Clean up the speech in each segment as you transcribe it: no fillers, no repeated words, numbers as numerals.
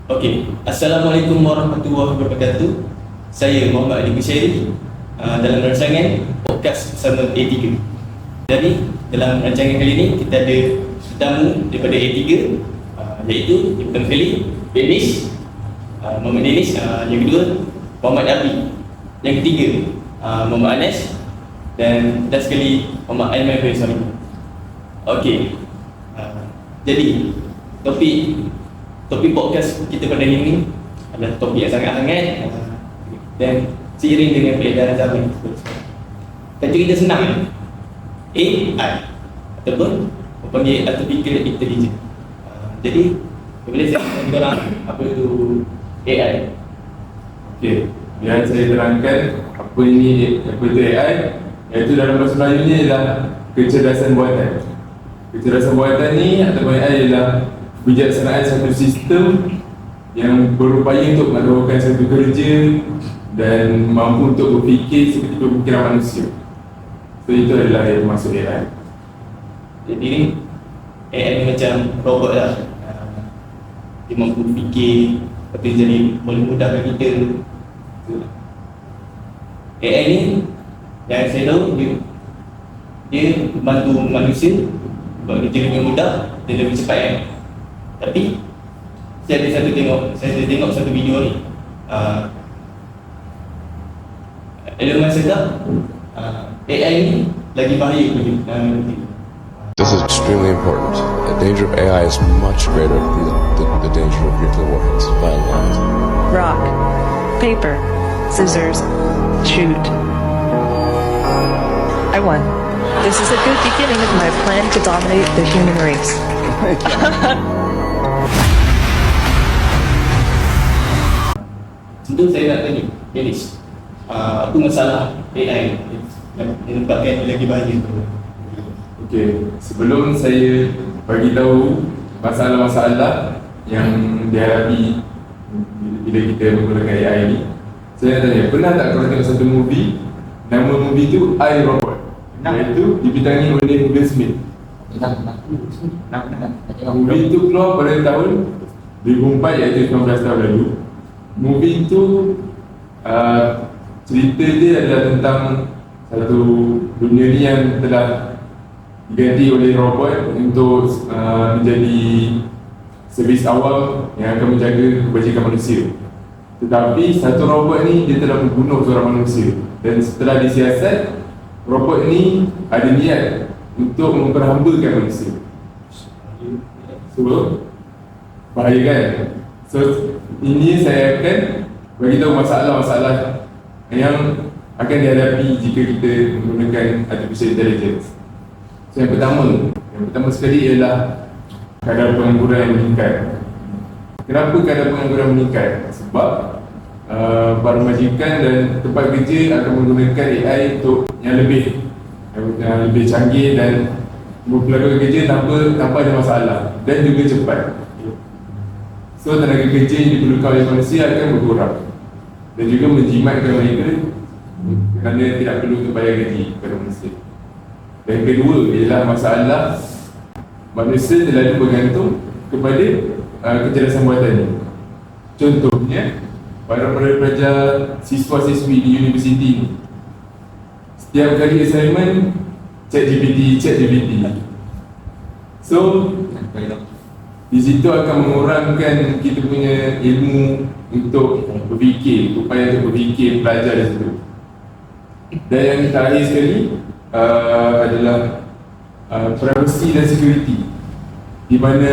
Okey, Assalamualaikum warahmatullahi wabarakatuh. Saya Muhammad Ali Busyari dalam rancangan podcast bersama A3. Jadi, dalam rancangan kali ini kita ada tetamu daripada A3 iaitu yang pertama kali Danish, Muhammad Danish, yang kedua Muhammad Abi, yang ketiga Muhammad Anas dan last sekali Muhammad Aiman Faisal. Okey. Jadi topik podcast kita pada hari ini adalah topik yang sangat hangat dan seiring dengan peredaran zaman. Tajuk kita senang, AI ataupun panggil Artificial Intelligence. Jadi boleh saya tanya korang apa itu AI? Okey, biar saya terangkan apa itu AI, iaitu dalam bahasa Melayunya ialah kecerdasan buatan. Kecerdasan buatan ni ataupun AI ialah kebijaksanaan satu sistem yang berupaya untuk melakukan satu kerja dan mampu untuk berfikir seperti pemikiran manusia. So itu adalah yang masuk AI. Jadi ni AI ni macam robot lah. Dia mampu fikir, lepas tu jadi boleh mudahkan kita. AI ni yang saya tahu dia bantu manusia buat kerja dengan mudah dan lebih cepat kan. Tapi saya ada tengok satu video ni. Elon Musk cakap AI ni lagi bahaya bagi This is extremely important. The danger of AI is much greater than the danger of nuclear warheads by a lot. Rock, paper, scissors, shoot. I won. This is a good beginning of my plan to dominate the human race. Tentu saya nak tanya, Danish, apa masalah AI yang menyebabkan dia lagi bahaya? Okey, sebelum saya bagi tahu masalah-masalah yang dihadapi bila kita menggunakan AI ni, saya nak tanya, pernah tak korang tengok satu movie, nama movie tu I, Robot? Iaitu dibintangi oleh Will Smith. Movie tu keluar pada tahun 2004, iaitu 19 tahun lalu. Movie tu cerita dia adalah tentang satu dunia ni yang telah diganti oleh robot untuk menjadi servis awam yang akan menjaga kebajikan manusia. Tetapi satu robot ni dia telah membunuh seorang manusia, dan setelah disiasat, robot ni ada niat untuk memperhambakan manusia. So, bahaya kan? So, ini saya akan bagi tahu masalah-masalah yang akan dihadapi jika kita menggunakan artificial intelligence. So, yang pertama sekali ialah kadar pengangguran yang meningkat. Kenapa kadar pengangguran meningkat? Sebab para majikan dan tempat kerja akan menggunakan AI untuk yang lebih canggih dan melakukan kerja tanpa ada masalah dan juga cepat. So tenaga kerja yang diperlukan oleh manusia akan berkurang dan juga menjimatkan mereka kerana tidak perlu untuk bayar gaji kepada manusia. Dan kedua ialah masalah manusia terlalu bergantung kepada kecerdasan buatan ini. Contohnya, para pelajar siswa-siswi di universiti ini, setiap kali assignment chat GPT. So di situ akan mengurangkan kita punya ilmu untuk berfikir, upaya untuk berfikir, belajar di situ. Dan yang terakhir sekali adalah privacy dan security, di mana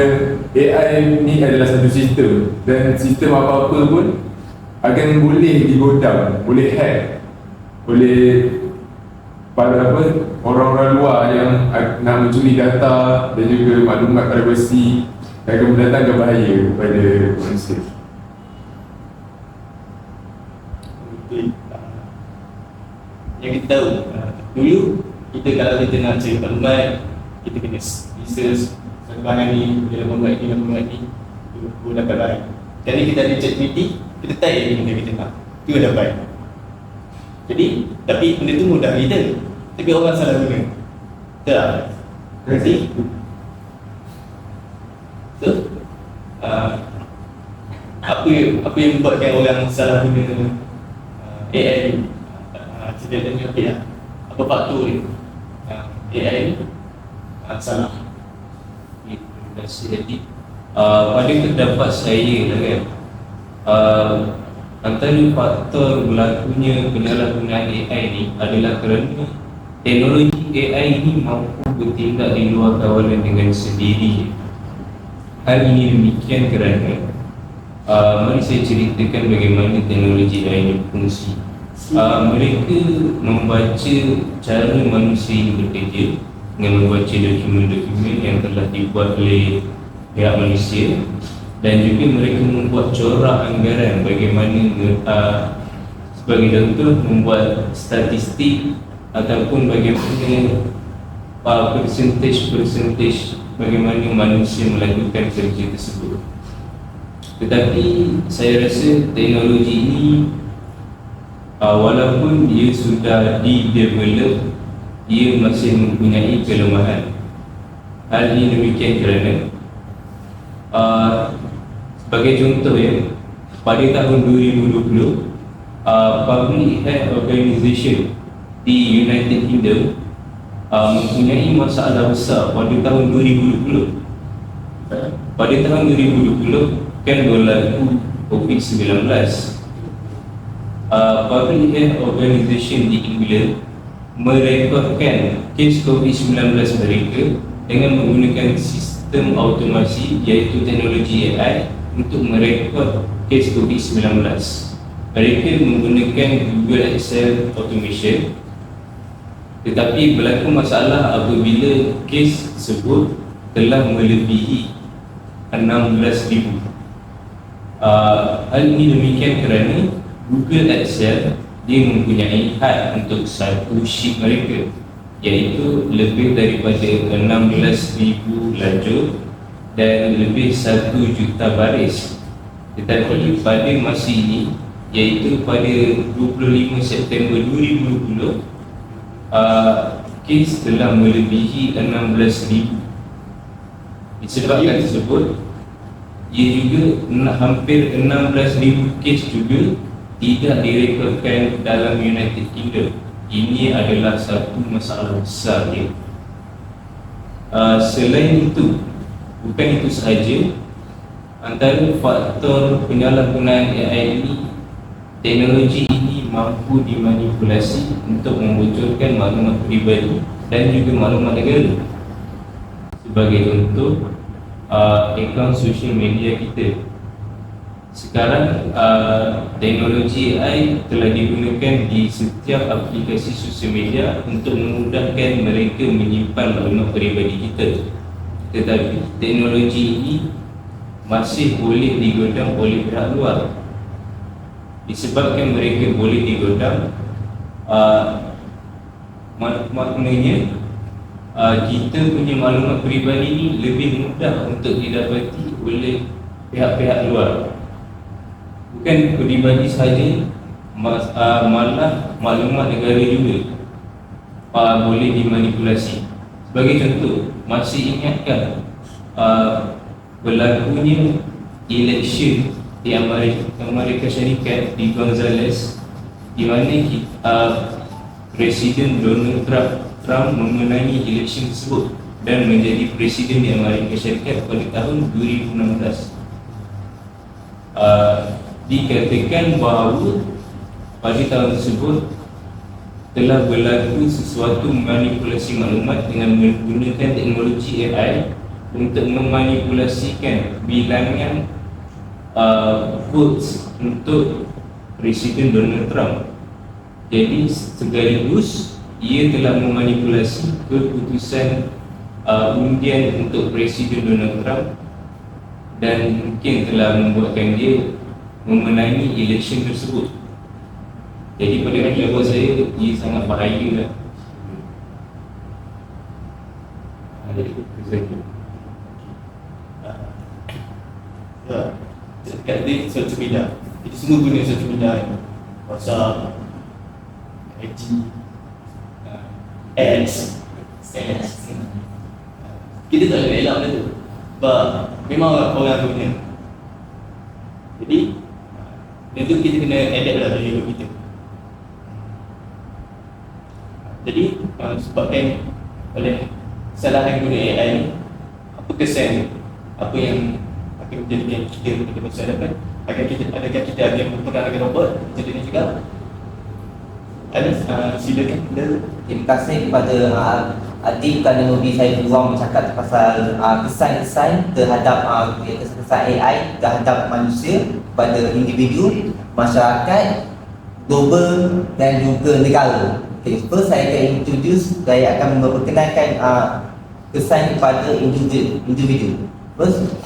AI ni adalah satu sistem, dan sistem apa-apa pun akan boleh digodam, boleh hack oleh orang-orang luar yang nak mencuri data dan juga maklumat privasi, yang akan mendatangkan bahaya kepada manusia. Yang kita tahu, dulu kita kalau kita nak cari maklumat, kita kena research satu bahan ni, dia membuat ni, itu dapat bahan. Jadi kita ada ChatGPT, kita type je benda kita nak, itu dapat. Jadi, tapi benda tu mudah kita, tapi orang salah guna. Betul tak? Jadi So, apa yang membuatkan orang salah guna AI ni? Cerita tanya okey lah. Apa faktor ni? AI ni salah. Terima kasih Adi. Pada pendapat saya lah kan, antara faktor berlakunya penyalahgunaan AI ni adalah kerana teknologi AI ini mampu bertindak di luar kawalan dengan sendiri. Hal ini demikian kerana mari saya ceritakan bagaimana teknologi AI ini berfungsi. Mereka membaca cara manusia ini bekerja dengan membaca dokumen-dokumen yang telah dibuat oleh pihak manusia, dan juga mereka membuat corak anggaran bagaimana sebagai contoh membuat statistik ataupun bagaimana persentage bagaimana manusia melakukan kerja tersebut. Tetapi saya rasa teknologi ini walaupun dia sudah di-develop, ia masih mempunyai kelemahan. Hal ini demikian kerana sebagai contoh ya, pada tahun 2020 Public Health Organization di United Kingdom mempunyai masalah besar pada tahun 2020. Pada tahun 2020 kan berlaku COVID-19. Public Health Organization di England merekodkan kes COVID-19 mereka dengan menggunakan sistem automasi iaitu teknologi AI untuk merekod kes COVID-19. Mereka menggunakan Google Excel automation, tetapi berlaku masalah apabila kes tersebut telah melebihi 16,000. Hal ini demikian kerana Google Excel dia mempunyai had untuk satu sheet mereka, iaitu lebih daripada 16,000 lajur dan lebih 1 juta baris. Tetapi pada masa ini, iaitu pada 25 September 2020, kes telah melebihi 16,000. Disebabkan tersebut, ia juga hampir 16,000 kes juga tidak direkodkan dalam United Kingdom. Ini adalah satu masalah besar ya. Selain itu, bukan itu sahaja, antara faktor penyalahgunaan AI ini, teknologi ini mampu dimanipulasi untuk membocorkan maklumat peribadi dan juga maklumat negara. Sebagai contoh, akaun sosial media kita. Sekarang teknologi AI telah digunakan di setiap aplikasi sosial media untuk memudahkan mereka menyimpan maklumat peribadi kita. Tetapi teknologi ini masih boleh digodam oleh pihak luar. Disebabkan mereka boleh digodam, maknanya kita punya maklumat peribadi ini lebih mudah untuk didapati oleh pihak-pihak luar. Bukan peribadi sahaja, malah maklumat negara juga boleh dimanipulasi. Sebagai contoh, masih ingatkan berlakunya election di Amerika Syarikat di Gonzales, di mana Presiden Donald Trump memenangi election tersebut dan menjadi Presiden di Amerika Syarikat pada tahun 2016. Dikatakan bahawa pada tahun tersebut telah berlaku sesuatu manipulasi maklumat dengan menggunakan teknologi AI untuk memanipulasikan bilangan votes untuk Presiden Donald Trump. Jadi sekaligus ia telah memanipulasi keputusan undian untuk Presiden Donald Trump dan mungkin telah membuatkan dia memenangi election tersebut. Jadi pada pendapat saya, ia sangat bahaya lah. Dekat dia social media, kita semua guna social media ni. WhatsApp, IG, ads. Kita tak boleh elak benda tu. Sebab memang orang guna. Jadi itu kita kena adapt lah dari hidup kita. Jadi sebabkan oleh kesalahan guna AI ni, apa kesan, apa yang akan menjadikan kita pada masa hadapan? Adakah kita akan berperang dengan robot macam ni juga? Ada silakan. Terima kasih kepada Atif kerana memberi saya peluang bercakap pasal kesan-kesan terhadap kesan AI terhadap manusia, pada individu, masyarakat, global dan juga negara. Okay, first saya akan introduce, saya akan memperkenalkan kesan kepada individu. First,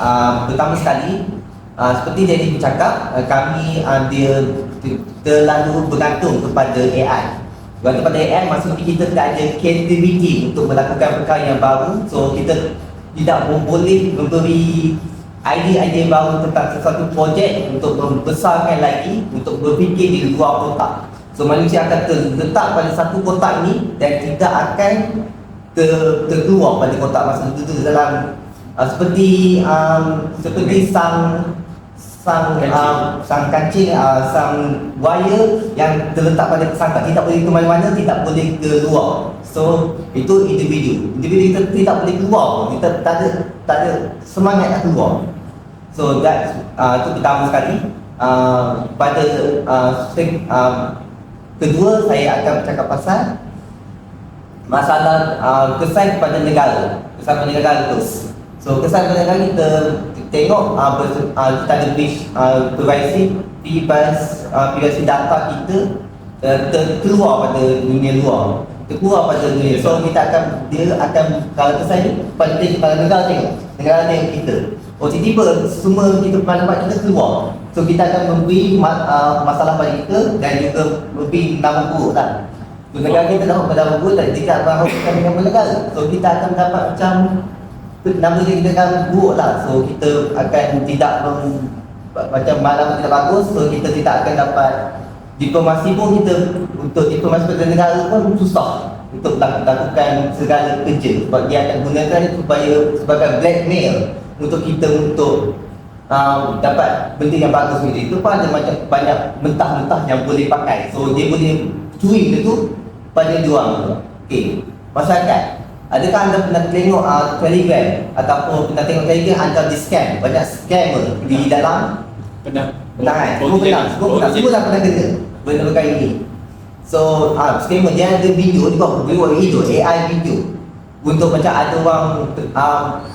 pertama sekali, seperti Jadi bercakap, kami dia terlalu bergantung kepada AI. Bergantung kepada AI maksudnya kita tidak ada creativity untuk melakukan perkara yang baru. So kita tidak boleh memberi idea-idea baru tentang sesuatu projek untuk membesarkan lagi, untuk berfikir di luar kotak. So manusia akan terletak pada satu kotak ini dan tidak akan terkeluar pada kotak masa itu dalam seperti sang kancing, sang buaya yang terletak pada sangkar, tidak boleh ke mana-mana, tidak boleh keluar. So itu individu kita tidak boleh keluar, kita tak ada semangat nak keluar. So that itu pertama sekali. Pada kedua, saya akan bercakap pasal masalah kesan kepada negara. Kesan kepada negara terus. So kesan kepada negara, kita tengok kita ada privasi data kita terkeluar pada dunia luar, terkeluar pada dunia. So dia akan, kalau kesan ni pada negara tengok kita. Oh tiba-tiba semua kita maklumat kita keluar. So kita akan memberi masalah pada kita dan juga memberi nama buruk lah. So negara kita dapat nama buruk dan tidak berhubungan dengan negara. So kita akan dapat macam nama kita akan buruk lah. So kita akan tidak macam malam tidak bagus. So kita tidak akan dapat diplomasi pun, kita untuk diplomasi pada negara pun susah untuk lakukan segala kerja, sebab dia akan gunakan sebagai blackmail untuk kita untuk dapat benda yang bagus macam itu. Pun ada macam banyak mentah-mentah yang boleh pakai. So dia boleh curi benda tu pada diorang. Okay, masyarakat, adakah anda pernah tengok Telegram ataupun pernah tengok Telegram anda di scam? Banyak scammer di dalam. Pernah kan? Semua dah pernah kena benda-benda ini. So scammer dia ada video, dia buat video, AI video, untuk macam ada orang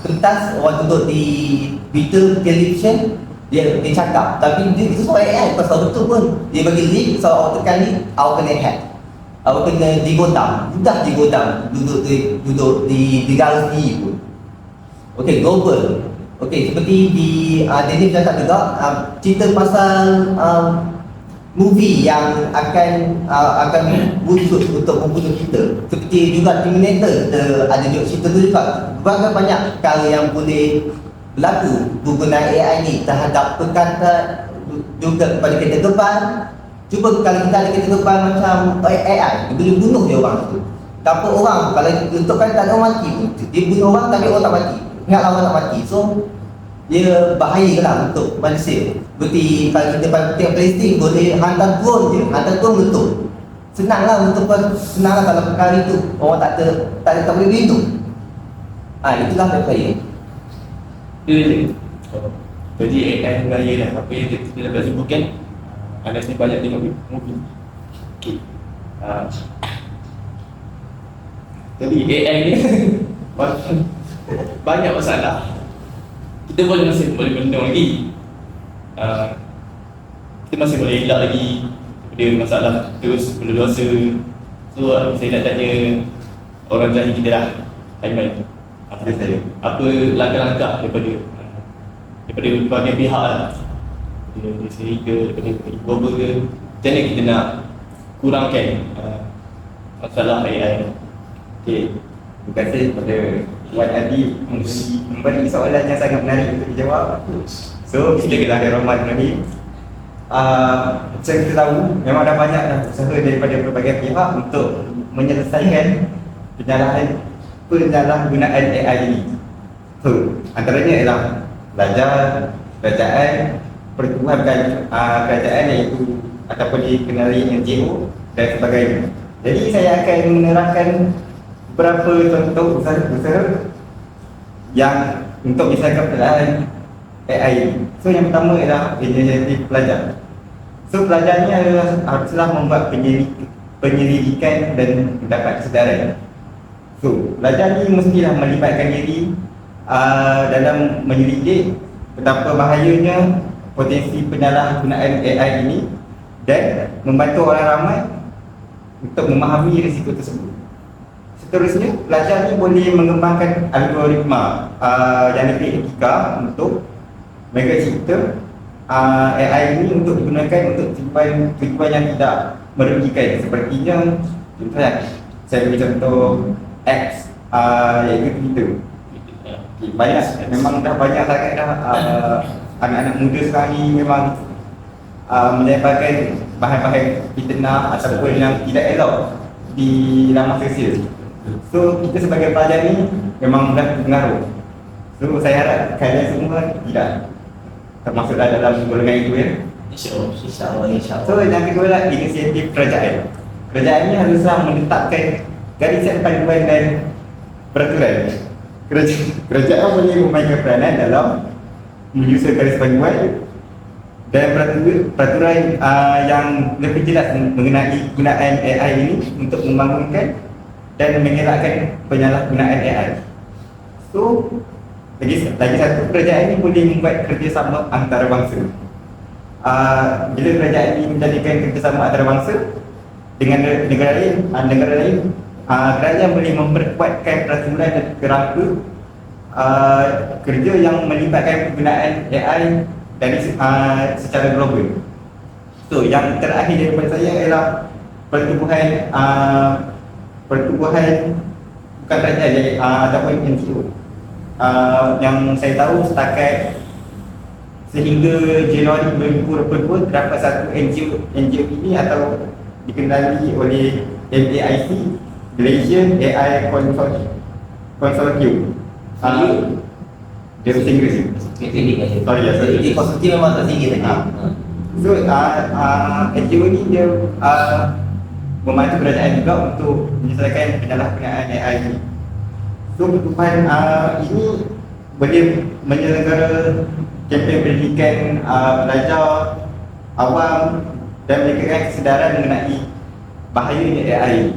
pentas, orang duduk di berita television, dia cakap, tapi dia itu semua AI, pasal betul pun dia bagi link, so awak tekan link, awak kena hack, awak kena digodam, mudah digodam, duduk di negara sendiri pun. Okay, global. Okay, seperti di Daniel cakap juga, cerita pasal movie yang akan wujud untuk membunuh kita. Seperti juga Terminator, ada juga cerita tu juga. Berbagai banyak perkara yang boleh berlaku penggunaan AI ni terhadap perkataan, juga kepada kereta kebal. Cuba kalau kita ada kereta kebal macam AI, dia boleh bunuh dia orang tu. Tanpa orang, kalau letakkan tak ada orang mati, dia bunuh orang tapi orang tak mati, ingat orang tak mati. So dia bahaya lah untuk manusia. Seperti kalau kita tengok Palestin, boleh hantar drone je, hantar drone betul. Senanglah kalau perkara itu orang tak boleh lindung. Itulah dari saya. Jadi AI raya lah, apa yang kita dapat sebutkan. Anda ni banyak tengok movie. Okay. Jadi AI ni banyak masalah. Kita masih boleh bendung lagi. Kita masih boleh elak lagi daripada masalah terus berdosa. So saya nak tanya orang jahil kita lah, Aiman, apa langkah-langkah daripada berbagai pihak lah, dari segi ke, daripada global ke, macam mana kita nak kurangkan masalah AI ni? Okay, terima kasih kepada Wan Adi memberi soalan yang sangat menarik untuk dijawab. So, Bismillahirrahmanirrahim. Macam kita tahu, memang ada banyak dah usaha daripada berbagai pihak untuk menyelesaikan penyalahgunaan AI ini. So, antaranya ialah belajar, bacaan, pertumbuhan kerajaan iaitu ataupun dikenali NGO dan sebagainya. Jadi saya akan menerangkan beberapa contoh usaha-usaha yang untuk misalkan penggunaan AI ini. So yang pertama ialah inisiatif pelajar. So pelajar ni haruslah membuat penyelidikan dan mendapat kesedaran. So pelajar ni mestilah melibatkan diri dalam menyelidik betapa bahayanya potensi penyalahgunaan AI ini dan membantu orang ramai untuk memahami risiko tersebut. Seterusnya, pelajar ni boleh mengembangkan algoritma yang lebih etika untuk mereka cipta AI ini untuk digunakan untuk tujuan yang tidak merugikan. Sepertinya, contohnya saya beri contoh X iaitu Twitter. Banyak, memang dah banyak sangat dah anak-anak muda sekarang ni memang menyebarkan bahan-bahan fitnah ataupun yang tidak elok di laman sosial. So kita sebagai pelajar ni memang mudah terpengaruh. So saya harap kalian semua tidak termasuklah dalam golongan itu ya. InsyaAllah. So yang kedua lah inisiatif kerajaan. Kerajaan ni haruslah menetapkan garisan panduan dan peraturan. Kerajaan boleh memainkan peranan dalam menyusun garis panduan dan peraturan yang lebih jelas mengenai gunaan AI ini untuk membangunkan dan mengelakkan penyalahgunaan AI. So, lagi satu, kerajaan ini boleh membuat kerjasama antarabangsa. Bila kerajaan ini menjadikan kerjasama antarabangsa dengan negara lain, kerajaan boleh memperkuatkan peraturan dan kerangka kerja yang melibatkan penggunaan AI dari secara global. So, yang terakhir daripada saya ialah pertumbuhan bukan kerajaan jadi ataupun NGO. Yang saya tahu setakat sehingga Januari 2022 terdapat satu NGO ini atau dikenali oleh MAIC, Malaysian AI Consortium. Dia bahasa Inggeris. Sorry ya, sorry. Jadi konsulti memang tak tinggi lagi. So NGO ni dia membantu kerajaan juga untuk menyelesaikan penyalahgunaan AI ini. So pertumbuhan ini boleh menyelenggara kempen pendidikan pelajar awam dan meningkatkan kesedaran mengenai bahayanya AI.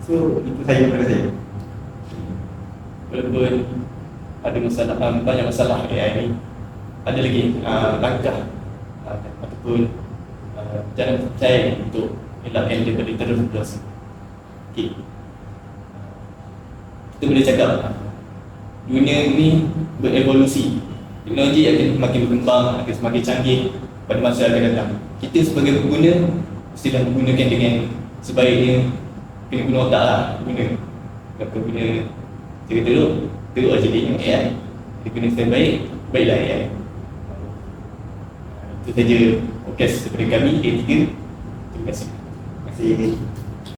So itu saja daripada saya. Walaupun ada masalah, banyak masalah AI ni, ada lagi langkah ataupun jangan percaya untuk elakkan daripada terus. Okay. Kita boleh cakap dunia ini berevolusi. Teknologi akan makin berkembang, akan semakin canggih pada masa yang akan datang. Kita sebagai pengguna mestilah menggunakan dengan sebaiknya. Kena guna otak lah guna. Kalau guna cara teruk aja dia AI. Dia guna secara baiklah AI. Itu saja podcast daripada kami, A3. Terima kasih. Terima kasih.